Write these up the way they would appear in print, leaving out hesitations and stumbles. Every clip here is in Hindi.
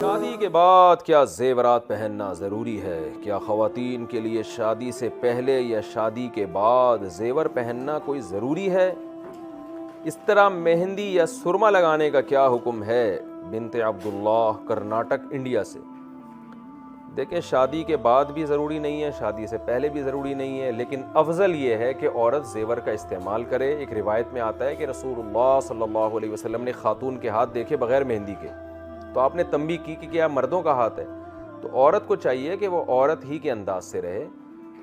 शादी के बाद क्या ज़ेवरात पहनना ज़रूरी है? क्या ख़वातीन के लिए शादी से पहले या शादी के बाद ज़ेवर पहनना कोई ज़रूरी है? इस तरह मेहंदी या सुरमा लगाने का क्या हुक्म है? बिनते अब्दुल्लाह, कर्नाटक, इंडिया से। देखें, शादी के बाद भी ज़रूरी नहीं है, शादी से पहले भी ज़रूरी नहीं है, लेकिन अफजल ये है कि औरत ज़ेवर का इस्तेमाल करे। एक रिवायत में आता है कि रसूलुल्लाह सल्लल्लाहु अलैहि वसल्लम ने खातून के हाथ देखे बग़ैर मेहंदी के, तो आपने तंबीह की कि क्या मर्दों का हाथ है, तो औरत को चाहिए कि वो औरत ही के अंदाज से रहे,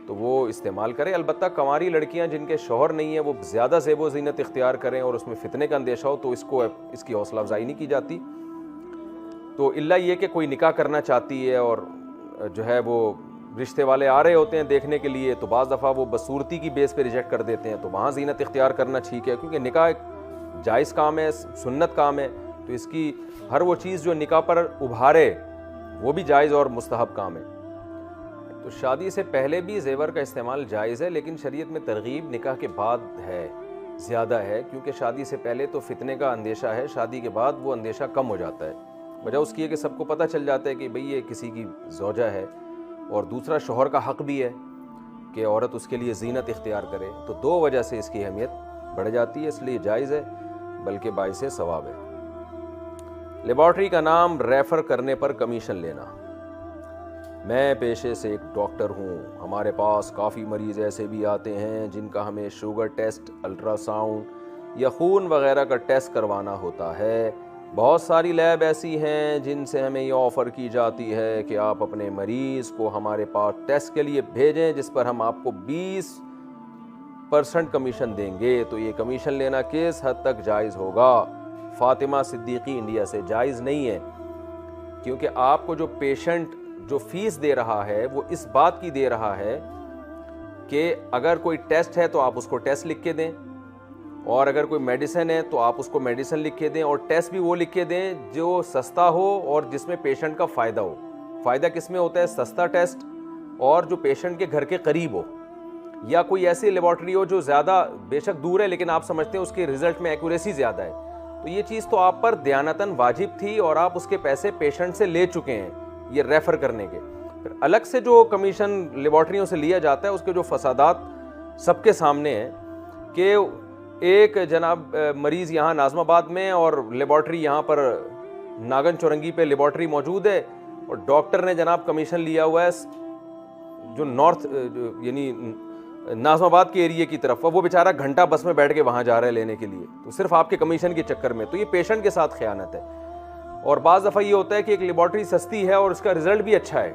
तो वो इस्तेमाल करे। अलबत्ता कंवारी लड़कियां जिनके शौहर नहीं है वो ज़्यादा ज़ेबो ज़ीनत इख्तियार करें और उसमें फ़ितने का अंदेशा हो तो इसकी हौसला अफजाई नहीं की जाती। तो इल्ला ये कि कोई निकाह करना चाहती है और जो है वो रिश्ते वाले आ रहे होते हैं देखने के लिए, तो बाज़ दफ़ा वो बसूरती की बेस पे रिजेक्ट कर देते हैं, तो वहाँ ज़ीनत इख्तियार करना ठीक है, क्योंकि निकाह एक जायज़ काम है, सुन्नत काम है, तो इसकी हर वो चीज़ जो निकाह पर उभारे वो भी जायज़ और मुस्तहब काम है। तो शादी से पहले भी ज़ेवर का इस्तेमाल जायज़ है, लेकिन शरीयत में तरगीब निकाह के बाद है, ज़्यादा है, क्योंकि शादी से पहले तो फितने का अंदेशा है, शादी के बाद वो अंदेशा कम हो जाता है। वजह उसकी है कि सबको पता चल जाता है कि भाई ये किसी की ज़ौजा है, और दूसरा शौहर का हक़ भी है कि औरत उसके लिए ज़ीनत इख्तियार करे, तो दो वजह से इसकी अहमियत बढ़ जाती है, इसलिए जायज़ है, बल्कि बाइसे सवाब है। लेबॉर्ट्री का नाम रेफ़र करने पर कमीशन लेना। मैं पेशे से एक डॉक्टर हूँ, हमारे पास काफ़ी मरीज़ ऐसे भी आते हैं जिनका हमें शुगर टेस्ट, अल्ट्रासाउंड या खून वगैरह का टेस्ट करवाना होता है। बहुत सारी लैब ऐसी हैं जिनसे हमें ये ऑफ़र की जाती है कि आप अपने मरीज़ को हमारे पास टेस्ट के लिए भेजें, जिस पर हम आपको 20% कमीशन देंगे। तो ये कमीशन लेना किस हद तक जायज़ होगा? फ़ातिमा सिद्दीकी, इंडिया से। जायज़ नहीं है, क्योंकि आपको जो पेशेंट जो फ़ीस दे रहा है वो इस बात की दे रहा है कि अगर कोई टेस्ट है तो आप उसको टेस्ट लिख के दें, और अगर कोई मेडिसिन है तो आप उसको मेडिसिन लिख के दें, और टेस्ट भी वो लिख के दें जो सस्ता हो और जिसमें पेशेंट का फ़ायदा हो। फ़ायदा किस में होता है? सस्ता टेस्ट और जो पेशेंट के घर के करीब हो, या कोई ऐसी लेबॉर्ट्री हो जो ज़्यादा बेशक दूर है लेकिन आप समझते हैं उसके रिज़ल्ट में एक्यूरेसी ज़्यादा है। तो ये चीज़ तो आप पर दयानतन वाजिब थी और आप उसके पैसे पेशेंट से ले चुके हैं, ये रेफ़र करने के। फिर अलग से जो कमीशन लेबॉर्ट्रियों से लिया जाता है उसके जो फसादात सबके सामने हैं कि एक जनाब मरीज़ यहाँ नाज़माबाद में और लेबॉर्ट्री यहाँ पर नागन चौरंगी पे लेबॉर्ट्री मौजूद है, और डॉक्टर ने जनाब कमीशन लिया हुआ है जो नॉर्थ यानी नाज़माबाद के एरिया की तरफ, वो बेचारा घंटा बस में बैठ के वहाँ जा रहा है लेने के लिए, तो सिर्फ आपके कमीशन के चक्कर में। तो ये पेशेंट के साथ ख़यानत है। और बाज़ दफ़ा ये होता है कि एक लेबॉर्ट्री सस्ती है और उसका रिज़ल्ट भी अच्छा है,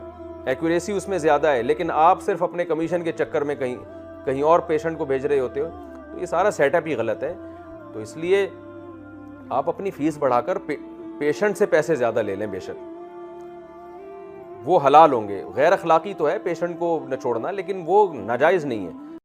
एक्यूरेसी उसमें ज़्यादा है, लेकिन आप सिर्फ अपने कमीशन के चक्कर में कहीं और पेशेंट को भेज रहे होते हो, तो ये सारा सेटअप ही गलत है। तो इसलिए आप अपनी फ़ीस बढ़ाकर पेशेंट से पैसे ज़्यादा ले लें, बेशक वो हलाल होंगे। गैर अखलाकी तो है पेशेंट को न छोड़ना, लेकिन वो नाजायज़ नहीं है।